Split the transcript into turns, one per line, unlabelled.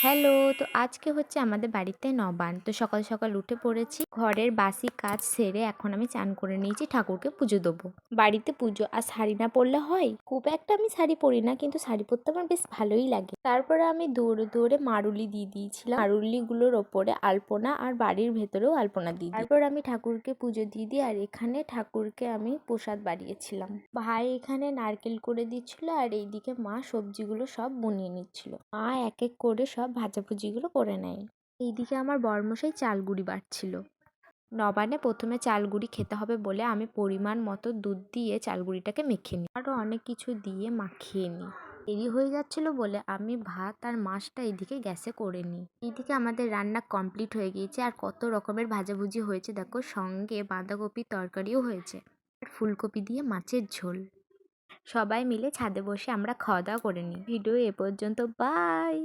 Hello, তো আজকে হচ্ছে আমাদের বাড়িতে নবান্ন। তো সকাল সকাল উঠে পড়েছি, ঘরের বাসি কাজ সেরে এখন আমি চান করে নিয়েছি, ঠাকুরকে পুজো দেবো। বাড়িতে পুজো আর শাড়ি না পরলে হয়? খুব একটা আমি শাড়ি পরি না, কিন্তু শাড়ি পরতে আমার বেশ ভালোই লাগে। তারপরে আমি দৌড়ে দৌড়ে মারুলি দিয়ে দিয়েছিলাম, মারুলিগুলোর ওপরে আলপনা আর বাড়ির ভেতরেও আলপনা দিয়ে দিই। তারপর আমি ঠাকুরকে পুজো দিয়ে দিই, আর এখানে ঠাকুরকে আমি প্রসাদ বাড়িয়েছিলাম। ভাই এখানে নারকেল করে দিচ্ছিল, আর এইদিকে মা সবজিগুলো সব বনিয়ে নিচ্ছিল। মা এক এক করে সব ভাজাভুজিগুলো করে নেয়। এইদিকে আমার বরমশাই চাল গুঁড়ি বাটছিল। নবান্নে প্রথমে চাল গুঁড়ি খেতে হবে বলে আমি পরিমাণ মতো দুধ দিয়ে চাল গুঁড়িটাকে মেখে নিই, আরও অনেক কিছু দিয়ে মাখিয়ে নিই। দেরি হয়ে যাচ্ছিল বলে আমি ভাত আর মাছটা এইদিকে গ্যাসে করে নিই। এইদিকে আমাদের রান্না কমপ্লিট হয়ে গিয়েছে, আর কত রকমের ভাজাভুজি হয়েছে দেখো, সঙ্গে বাঁধাকপির তরকারিও হয়েছে, আর ফুলকপি দিয়ে মাছের ঝোল। সবাই মিলে ছাদে বসে আমরা খাওয়া দাওয়া করে নিই। ভিডিও এ পর্যন্ত, বাই।